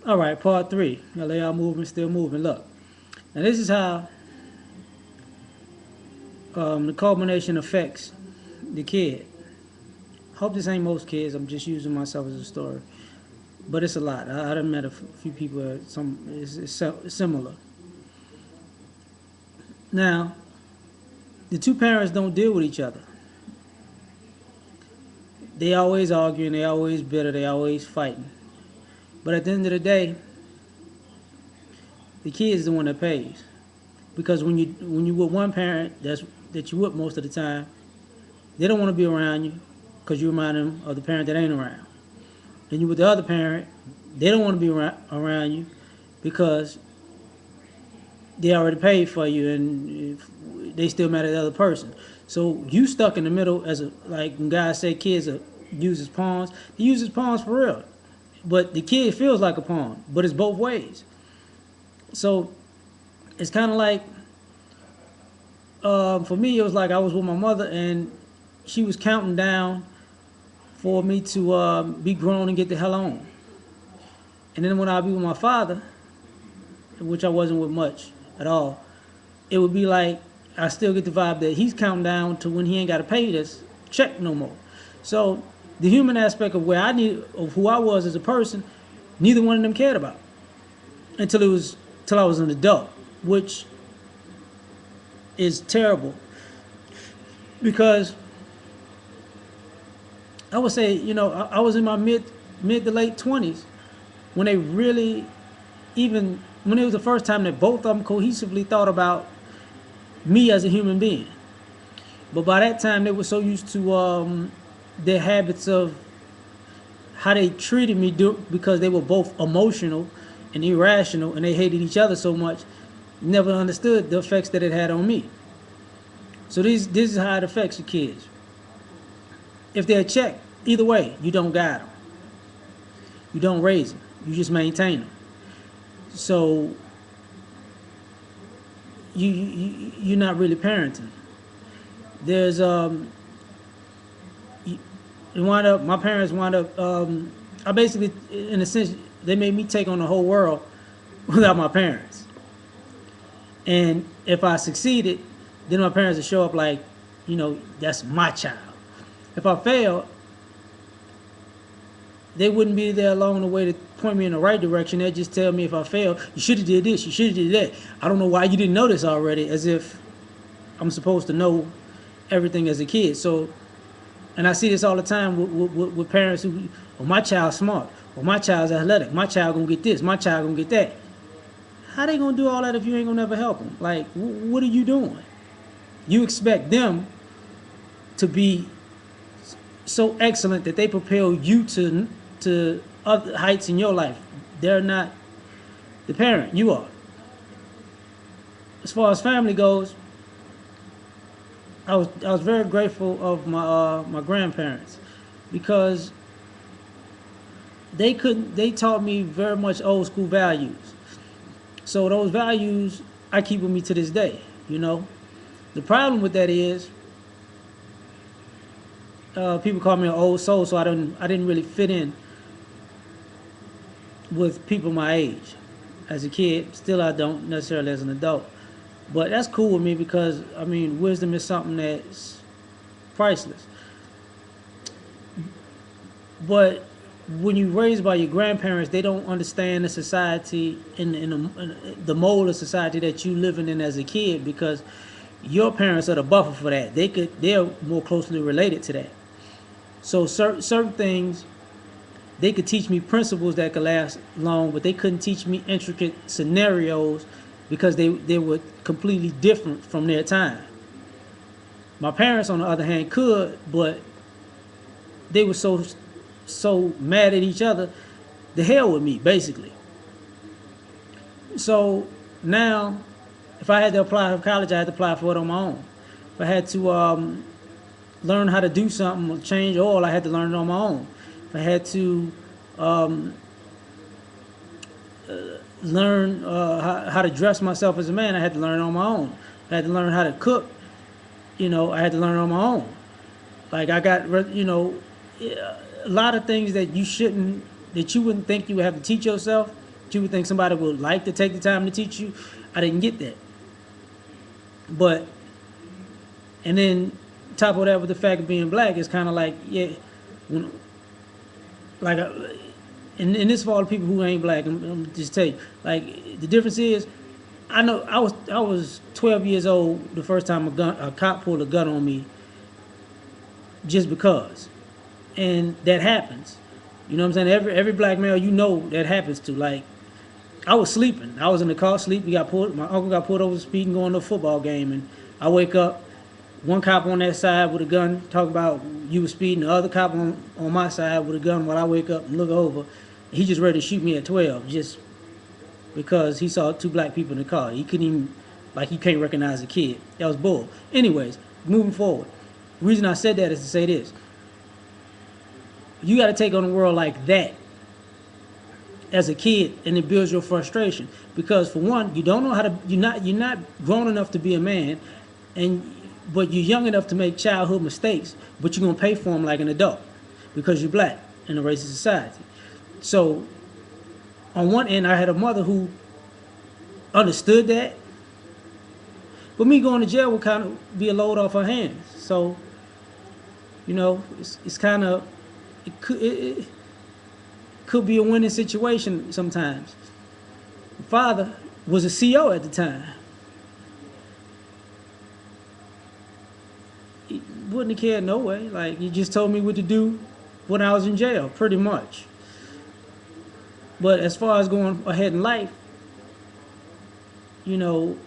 All right, part three. L.A.R. movement still moving. Look, now this is how the culmination affects the kid. Hope this ain't most kids. I'm just using myself as a story, but it's a lot. I done met a few people. Some it's similar. Now, the two parents don't deal with each other. They always arguing. They always bitter. They always fighting. But at the end of the day, the kid is the one that pays. Because when you with one parent that you with most of the time, they don't want to be around you because you remind them of the parent that ain't around. Then you with the other parent, they don't want to be around you because they already paid for you and they still mad at the other person. So you stuck in the middle as a like when guys say kids use as pawns. They use as pawns for real, but the kid feels like a pawn. But it's both ways. So it's kind of like for me, it was like I was with my mother and she was counting down for me to be grown and get the hell on. And then when I'd be with my father, which I wasn't with much at all, it would be like I still get the vibe that he's counting down to when he ain't got to pay this check no more. So the human aspect of of who I was as a person, neither one of them cared about until I was an adult, which is terrible because I would say, I was in my mid to late 20s when they really, even when it was the first time that both of them cohesively thought about me as a human being. But by that time, they were so used to their habits of how they treated me because they were both emotional and irrational and they hated each other so much, never understood the effects that it had on me. So this is how it affects your kids. If they're checked, either way, you don't guide them. You don't raise them. You just maintain them. So you're not really parenting. There's my parents wind up I basically in a sense they made me take on the whole world without my parents. And if I succeeded, then my parents would show up like, that's my child. If I failed, they wouldn't be there along the way to point me in the right direction. They'd just tell me if I failed, you should have did this, you should have did that. I don't know why you didn't know this already, as if I'm supposed to know everything as a kid. So, and I see this all the time with parents who, well, my child's smart, well, my child's athletic, my child gonna get this, my child gonna get that. How they gonna do all that if you ain't gonna never help them? Like, what are you doing? You expect them to be so excellent that they propel you to other heights in your life. They're not the parent. You are. As far as family goes, I was very grateful of my grandparents because they taught me very much old school values. So those values I keep with me to this day. The problem with that is people call me an old soul, so I didn't really fit in with people my age. As a kid, still I don't necessarily as an adult. But that's cool with me because wisdom is something that's priceless. But when you're raised by your grandparents, they don't understand the society in the mold of society that you living in as a kid because your parents are the buffer for that. They're more closely related to that. So certain things they could teach me principles that could last long, but they couldn't teach me intricate scenarios because they were completely different from their time. My parents, on the other hand, could, but they were so mad at each other, the hell with me, basically. So now, if I had to apply for college, I had to apply for it on my own. If I had to learn how to do something, or change oil, I had to learn it on my own. If I had to learn how to dress myself as a man, I had to learn it on my own. If I had to learn how to cook, I had to learn it on my own. Like I got, a lot of things that you wouldn't think you would have to teach yourself, You would think somebody would like to take the time to teach you. I didn't get that. But and then top of that with the fact of being black, it's kind of like yeah, when, like and this for all the people who ain't black. I'm just tell you, like the difference is, I know I was 12 years old the first time a cop pulled a gun on me just because, and that happens. You know what I'm saying? Every black male you know that happens to. Like I was sleeping. I was in the car sleep. We got pulled. My uncle got pulled over speeding going to a football game, and I wake up. One cop on that side with a gun, talk about you was speeding. The other cop on my side with a gun. While I wake up and look over, he just ready to shoot me at 12, just because he saw two black people in the car. He couldn't even, like, he can't recognize a kid. That was bull. Anyways, moving forward. The reason I said that is to say this: you got to take on the world like that as a kid, and it builds your frustration. Because for one, you don't know how to. You're not grown enough to be a man, and but you're young enough to make childhood mistakes. But you're gonna pay for them like an adult because you're black in a racist society. So on one end, I had a mother who understood that, but me going to jail would kind of be a load off her hands. So it's kind of it could be a winning situation sometimes. My father was a CO at the time. He wouldn't have cared no way. Like he just told me what to do when I was in jail, pretty much. But as far as going ahead in life, it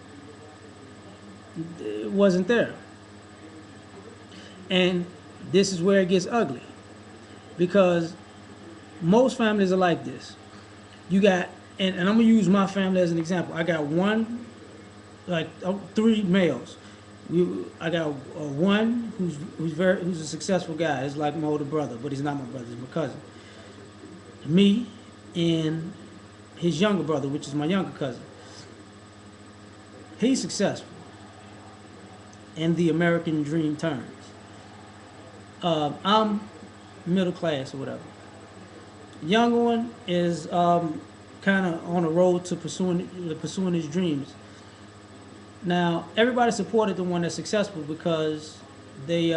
wasn't there. And this is where it gets ugly. Because most families are like this. You got, and I'm gonna use my family as an example. I got one, like three males. I got one who's a successful guy. He's like my older brother, but he's not my brother. He's my cousin. Me and his younger brother, which is my younger cousin. He's successful in the American dream terms. I'm middle class or whatever. Younger one is kind of on the road to pursuing his dreams. Now, everybody supported the one that's successful because they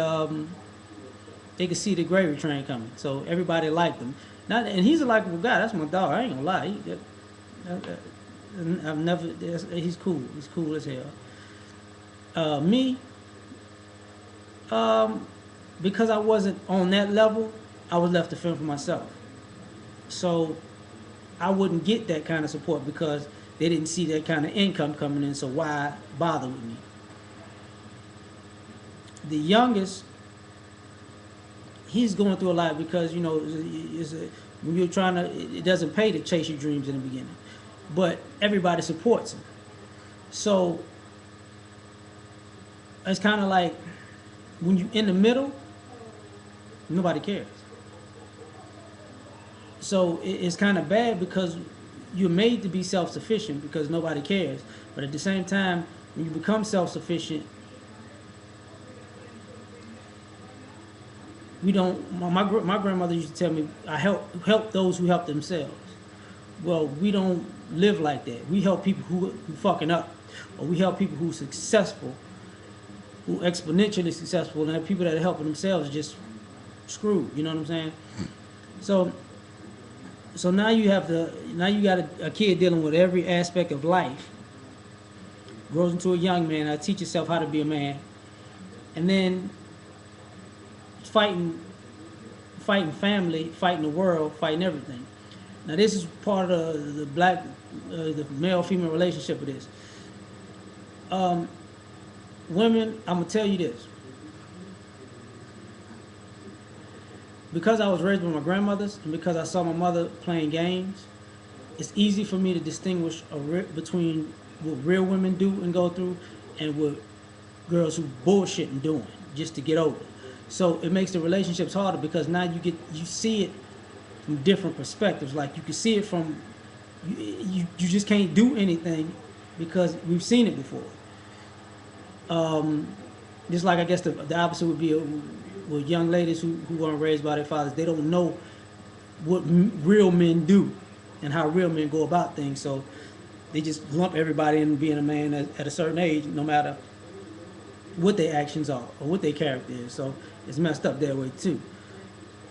could see the gravy train coming. So everybody liked him. And he's a likable guy. That's my dog. I ain't gonna lie. I've never. He's cool. He's cool as hell. Me, because I wasn't on that level, I was left to fend for myself. So I wouldn't get that kind of support because they didn't see that kind of income coming in. So why bother with me? The youngest, he's going through a lot because when you're trying to, it doesn't pay to chase your dreams in the beginning, but everybody supports him. So it's kind of like when you're in the middle, nobody cares. So it's kind of bad because you're made to be self-sufficient because nobody cares. But at the same time, when you become self-sufficient, we don't. My grandmother used to tell me, "I help those who help themselves." Well, we don't live like that. We help people who fucking up, or we help people who are successful, who exponentially successful, and the people that are helping themselves just screwed. You know what I'm saying? So now you got a kid dealing with every aspect of life. Grows into a young man. Now teach yourself how to be a man, and then fighting family, fighting the world, fighting everything. Now this is part of the black, the male-female relationship of this. Women, I'm gonna tell you this. Because I was raised by my grandmothers and because I saw my mother playing games, it's easy for me to distinguish between what real women do and go through and what girls who bullshit and doing just to get over. So it makes the relationships harder because now you see it from different perspectives. Like you can see it from you just can't do anything because we've seen it before. Just like I guess the opposite would be with young ladies who weren't raised by their fathers. They don't know what real men do and how real men go about things. So they just lump everybody in being a man at a certain age, no matter what their actions are or what their character is. So it's messed up that way too.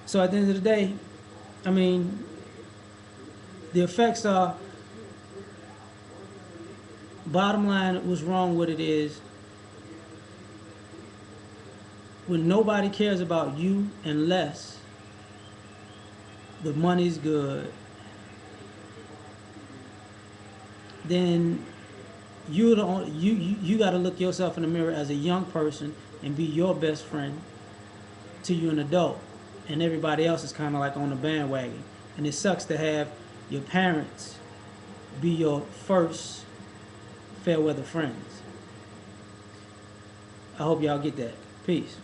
So at the end of the day, I mean, the effects are, bottom line, what's wrong with it is when nobody cares about you unless the money's good, then you're the only, you got to look yourself in the mirror as a young person and be your best friend till you're an adult, and everybody else is kind of like on the bandwagon. And it sucks to have your parents be your first fair weather friends. I hope y'all get that. Peace.